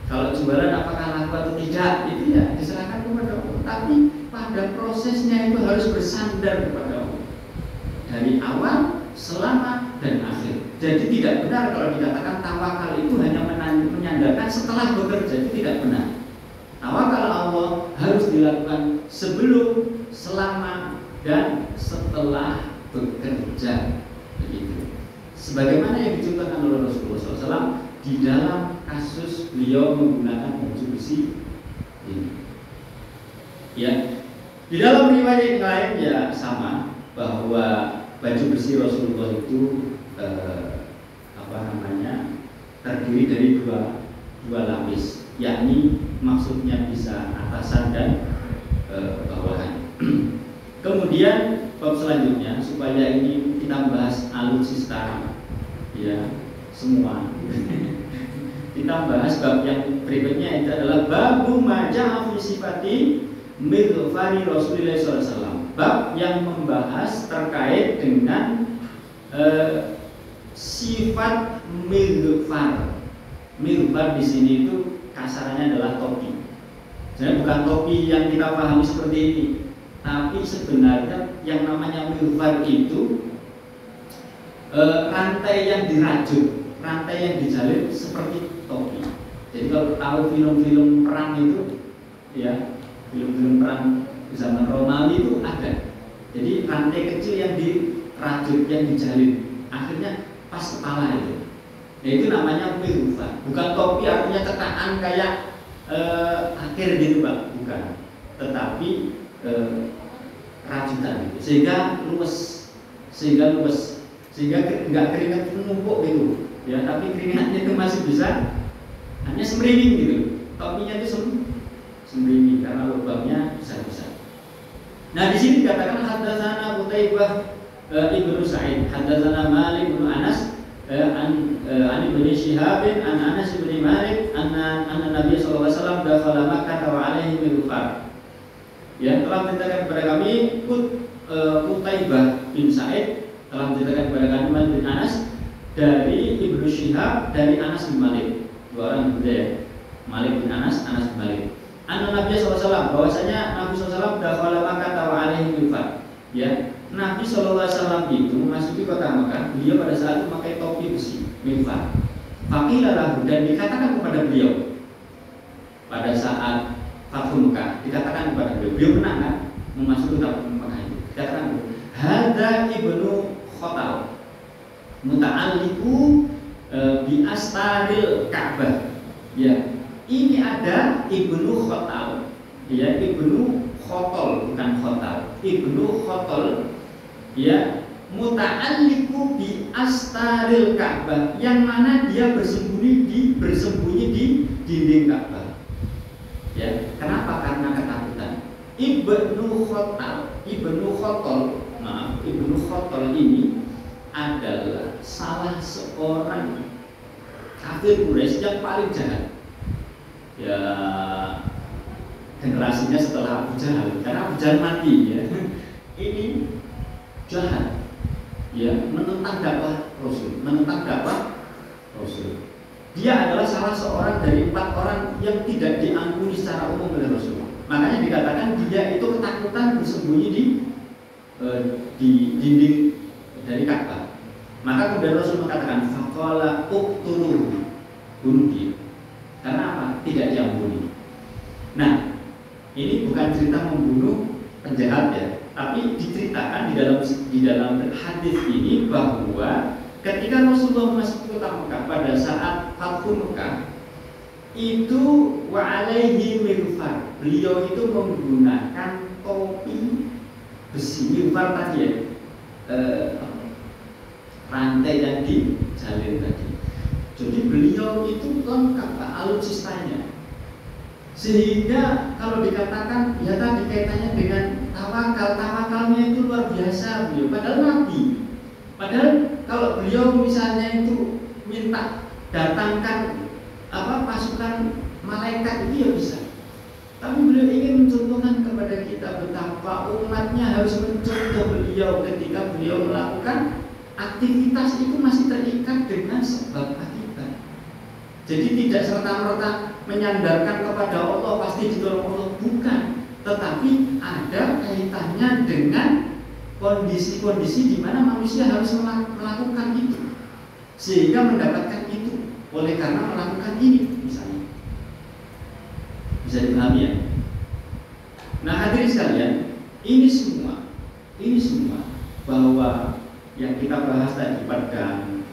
Kalau jualan apakah laku atau tidak, itu ya diserahkan kepada Allah. Tapi pada prosesnya itu harus bersandar kepada Allah dari awal, selama, dan akhir. Jadi tidak benar kalau dikatakan tawakal itu hanya menyandarkan setelah bekerja, itu tidak benar. Tawakal Allah harus dilakukan sebelum, selama, dan setelah bekerja. Begitu. Sebagaimana yang dicontohkan oleh Rasulullah SAW di dalam kasus beliau menggunakan baju besi ini. Ya, di dalam riwayat yang lain ya sama, bahwa baju besi Rasulullah itu terdiri dari dua lapis, yakni maksudnya bisa atasan dan bawahan. Kemudian bab selanjutnya, supaya ini kita bahas alutsista ya semua kita bahas bab yang berikutnya, itu adalah babu maja'a fi sifati mighfari Rasulullah SAW. Bab yang membahas terkait dengan sifat mighfar. Mighfar di sini itu kasarnya adalah topi. Sebenarnya bukan topi yang kita pahami seperti ini, tapi sebenarnya yang namanya mighfar itu rantai yang dirajut, rantai yang dijalin seperti topi. Jadi kalau tahu film-film perang itu, ya, film-film perang di zaman Romawi itu ada. Jadi rantai kecil yang dirajut, yang dijalin, akhirnya pas kepala itu. Ya, itu namanya mighfar. Bukan topi artinya cetakan kayak akhir gitu, Pak, bukan. Tetapi rajutan gitu. Sehingga luwes, sehingga nggak keringat menumpuk gitu. Ya, tapi keringatnya itu masih bisa hanya semriwing gitu. Topinya itu semriwing karena lubangnya besar-besar. Nah, di sini dikatakan haddatsana Qutaibah ibnu Sa'id, haddatsana Malik bin Anas an Ibnu Syihab an Anas bin Malik anna Nabi sallallahu alaihi wasallam dakhala Makkah wa alaihi mighfar. Ya, telah menceritakan kepada kami Qutaibah bin Sa'id telah menceritakan kepada kami Malik bin Anas dari Ibnu Syihab dari Anas bin Malik. Dua orang berbeda, Malik bin Anas, Anas bin Malik. Anna Nabi SAW, bahwasanya Nabi SAW dakhala Makkah wa alaihi mighfar. Ya, Nabi SAW itu memasuki kota Makkah, beliau pada saat itu memakai topi besi, mighfar. Faqila lahu, dan dikatakan kepada beliau pada saat Fathu Mekah, dikatakan kepada beliau menang kan, memasuki Fathu Mekah itu. Dikatakan, hadza ibnu Khotal, muta'alliqu bi astaril Ka'bah. Ya, ini ada ibnu Khotal, ya ibnu Khotol bukan Khotal, ibnu Khotol, ya muta'alliqu bi astaril Ka'bah, yang mana dia bersembunyi di dinding Ka'bah. Ya, kenapa? Karena ketakutan. Ibnu Khotol ini adalah salah seorang kafir Quraisy yang paling jahat. Ya, generasinya setelah Abu Jahal, karena Abu Jahal mati ya. Ini jahat. Ya, menentang dakwah Rasul. Dia adalah salah seorang dari 4 orang yang tidak diampuni secara umum oleh Rasul. Makanya dikatakan dia itu ketakutan bersembunyi di dinding dari Ka'bah. Maka kemudian Rasul mengatakan, faqala uqtuluhu, bunuh dia. Karena apa? Tidak diampuni. Nah, ini bukan cerita membunuh penjahat ya, tapi diceritakan di dalam hadis ini bahwa ketika Rasulullah masuk ke kota Mekah pada saat Fathu Mekah itu wa alaihi mirfar, beliau itu menggunakan topi besi. Mirfar tadi ya, rantai yang dijalin tadi. Jadi beliau itu lengkap alutsistanya, sehingga kalau dikatakan ya tadi kaitannya dengan tawakalnya itu luar biasa beliau, padahal Nabi. Padahal kalau beliau misalnya itu minta datangkan pasukan malaikat itu ya bisa. Tapi beliau ingin mencontohkan kepada kita betapa umatnya harus mencontoh beliau ketika beliau melakukan aktivitas itu masih terikat dengan sebab akibat. Jadi tidak serta-merta menyandarkan kepada Allah pasti ditolong Allah, bukan. Tetapi ada kaitannya dengan kondisi-kondisi di mana manusia harus melakukan itu sehingga mendapatkan itu oleh karena melakukan ini, misalnya. Bisa dipahami ya? Nah, hadirin sekalian, ini semua bahwa yang kita bahas tadi, pedang,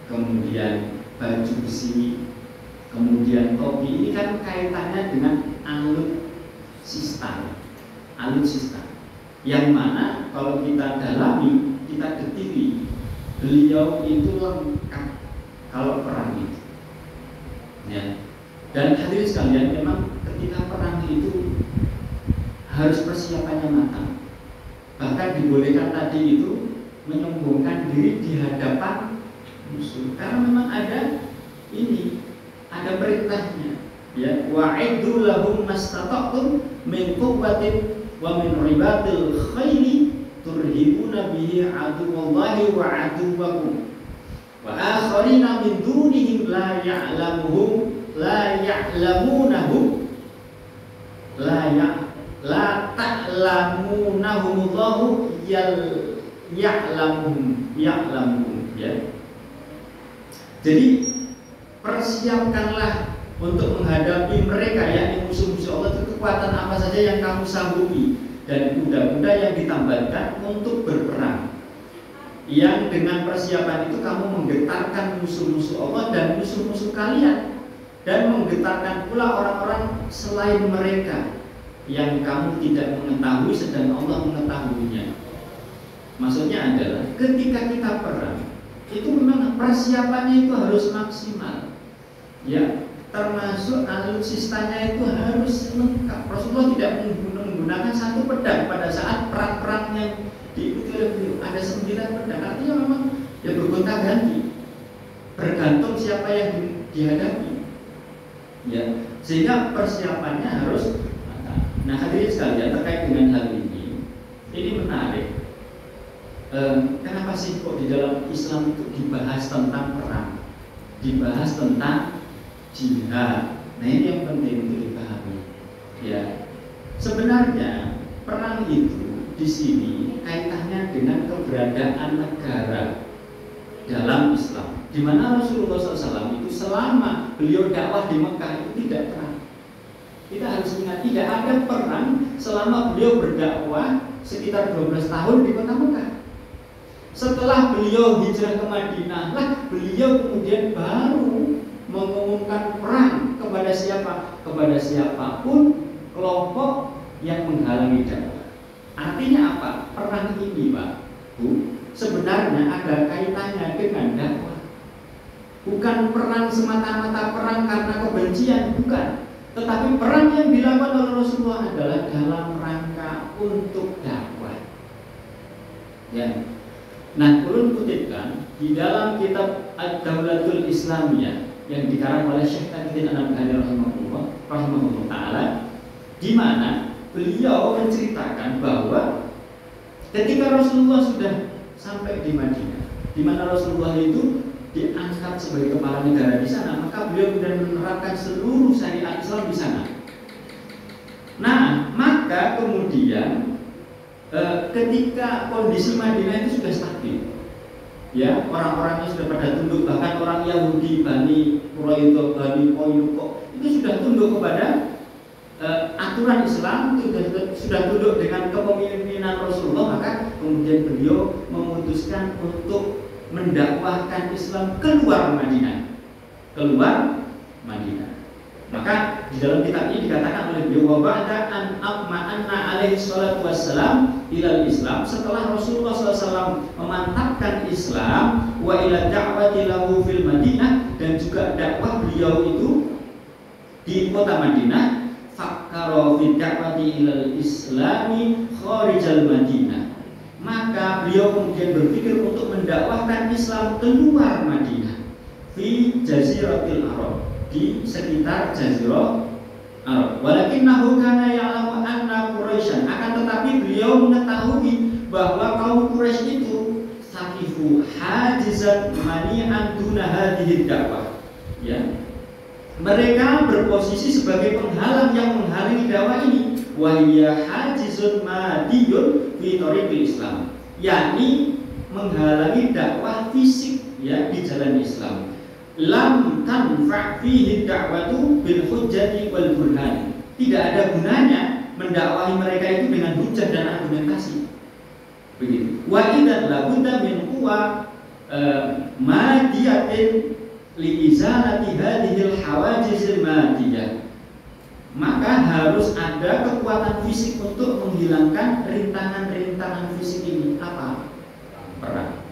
kemudian baju besi, kemudian topi, ini kan kaitannya dengan alutsista, yang mana kalau kita dalami, kita detaili, beliau itu lengkap kalau perang itu. Ya. Dan hadirin sekalian, memang ketika perang itu harus persiapannya matang. Bahkan dibolehkan tadi itu menyombongkan diri di hadapan musuh, karena memang ada perintahnya. Ya, wa'iddu lahum mastata'tum min quwwatin wa min ribatil khayli turhibuna bihi aduwallahi wa aduwakum wa akharina min dunihim la ta'lamunahum ya'lamuhum ya. Jadi persiapkanlah untuk menghadapi mereka, yakni musuh-musuh Allah itu, kekuatan apa saja yang kamu sanggupi dan kuda-kuda yang ditambatkan untuk berperang, yang dengan persiapan itu kamu menggetarkan musuh-musuh Allah dan musuh-musuh kalian, dan menggetarkan pula orang-orang selain mereka yang kamu tidak mengetahui sedang Allah mengetahuinya. Maksudnya adalah ketika kita perang itu memang persiapannya itu harus maksimal ya, termasuk alutsistanya itu harus lengkap. Rasulullah tidak menggunakan satu pedang pada saat perang-perang yang diikuti oleh beliau. Ada 9 pedang, artinya memang ya bergonta-ganti, bergantung siapa yang dihadapi ya, sehingga persiapannya harus matang. Nah, hadirin sekalian, terkait dengan hal ini menarik. Kenapa sih kok di dalam Islam itu dibahas tentang perang, dibahas tentang jihad? Nah, ini yang penting untuk dipahami. Ya, sebenarnya perang itu di sini kaitannya dengan keberadaan negara dalam Islam, di mana Rasulullah SAW itu selama beliau dakwah di Mekah itu tidak perang. Kita harus ingat tidak ada perang selama beliau berdakwah sekitar 12 tahun di kota Mekah. Setelah beliau hijrah ke Madinah lah beliau kemudian baru mengumumkan perang kepada siapa? Kepada siapapun kelompok yang menghalangi dakwah. Artinya apa? Perang ini, Pak, Bu, sebenarnya ada kaitannya dengan dakwah. Bukan perang semata-mata perang karena kebencian, bukan. Tetapi perang yang dilakukan oleh Rasulullah adalah dalam rangka untuk dakwah. Ya. Nah, ulun kutipkan di dalam kitab Ad-Daulatul Islamiyah yang dikarang oleh Syekh Tajuddin An-Nabhani rahimahullah taala, di mana beliau menceritakan bahwa ketika Rasulullah sudah sampai di Madinah, di mana Rasulullah itu diangkat sebagai kepala negara di sana, maka beliau kemudian menerapkan seluruh syariat Islam di sana. Nah, maka kemudian ketika kondisi Madinah itu sudah stabil, ya, orang-orangnya sudah pada tunduk, bahkan orang Yahudi Bani Quraidah, Bani Qaynuqa itu sudah tunduk kepada aturan Islam, sudah tunduk dengan kepemimpinan Rasulullah. Maka kemudian beliau memutuskan untuk mendakwahkan Islam keluar Madinah, Maka di dalam kitab ini dikatakan oleh beliau, wa ba'da an aqma'anna alaihi salatu wassalam ilal Islam, setelah Rasulullah SAW memantapkan Islam, wa ila da'wati lahu fil Madinah, dan juga dakwah beliau itu di kota Madinah, fakkara fi da'wati ilal Islami kharijal Madinah, maka beliau kemudian berpikir untuk mendakwahkan Islam keluar Madinah, fi jaziratil Arab, di sekitar Jazirah Arab. Walakinnahu kana ya'lamu anna Quraisyan, akan tetapi beliau mengetahui bahwa kaum Quraisy itu sakifu hajizan mani'an duna hadhihi dakwah. Ya. Mereka berposisi sebagai penghalang yang menghalangi dakwah ini. Wa hiya hajizun madiyun fi thariqil Islam, yakni menghalangi dakwah fisik, ya, di jalan Islam. Lam tanfa' fihi da'watu bil hujjati wal burhan. Tidak ada gunanya mendakwahi mereka itu dengan hujjah dan argumentasi. Begitu. Wa idzan la budda min quwa madiyatin li izalati hadhil hawajizil madiyah. Maka harus ada kekuatan fisik untuk menghilangkan rintangan-rintangan fisik ini. Apa? Perang.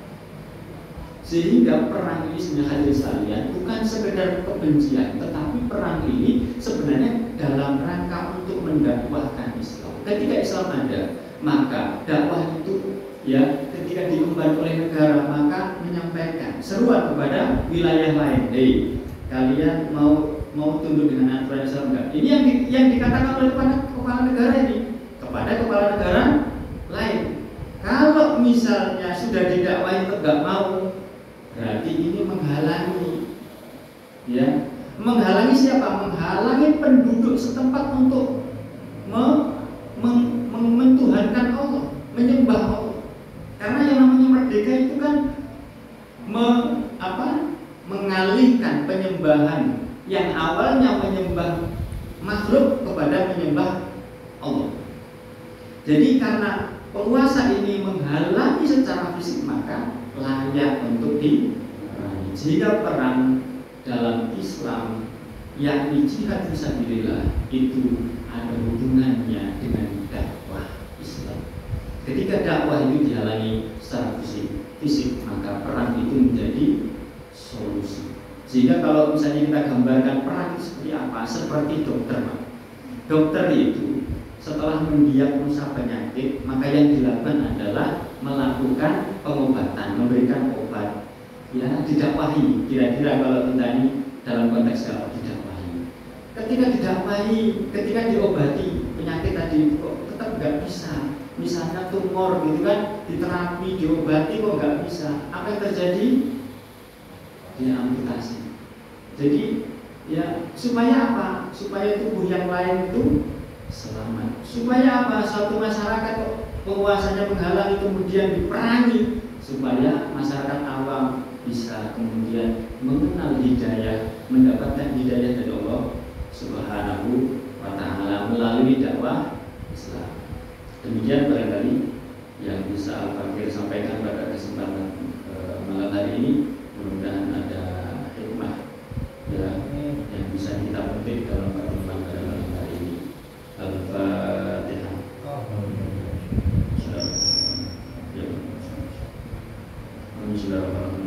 Sehingga perang ini sebenarnya hadirin sekalian bukan sekedar kebencian, tetapi perang ini sebenarnya dalam rangka untuk mendakwahkan Islam. Ketika Islam ada, maka dakwah itu, ya, ketika diemban oleh negara, maka menyampaikan seruan kepada wilayah lain. Hei, kalian mau tunduk dengan aturan Islam enggak? Ini yang dikatakan oleh kepala negara ini kepada kepala negara lain. Kalau misalnya sudah didakwahi enggak mau, berarti ini menghalangi, ya, menghalangi siapa? Menghalangi penduduk setempat untuk mentuhankan Allah, menyembah Allah. Karena yang namanya merdeka itu kan mengalihkan penyembahan yang awalnya menyembah makhluk kepada menyembah Allah. Jadi karena penguasa ini menghalangi secara fisik, maka layak untuk diperangi. Jika perang dalam Islam, yakni jihad fisabilillah, itu ada hubungannya dengan dakwah Islam. Ketika dakwah itu dihalangi secara fisik, maka perang itu menjadi solusi. Sehingga kalau misalnya kita gambarkan perang itu seperti apa? Seperti dokter. Dokter itu setelah mendiagnosa penyakit, maka yang dilakukan adalah melakukan pengobatan, memberikan obat, ya, didakwahi. Kira-kira kalau kita ini dalam konteks apa? Didakwahi. Ketika didakwahi, ketika diobati penyakit tadi kok tetap nggak bisa, misalnya tumor gitu kan, diterapi, diobati kok nggak bisa, apa yang terjadi? Dia amputasi. Jadi, ya, supaya apa? Supaya tubuh yang lain itu selamat. Supaya apa? Suatu masyarakat penguasanya menghalangi kemudian diperangi, supaya masyarakat awam bisa kemudian mengenal hidayah, mendapatkan hidayah dari Allah Subhanahu wa ta'ala melalui dakwah Islam. Demikian barangkali yang bisa Al-Fakir sampaikan pada kesempatan malam hari ini. Mudah-mudahan ada hikmah ya, yang bisa kita petik dalam pertemuan pada malam hari ini. Al-Fatihah. Bismillahirrahmanirrahim.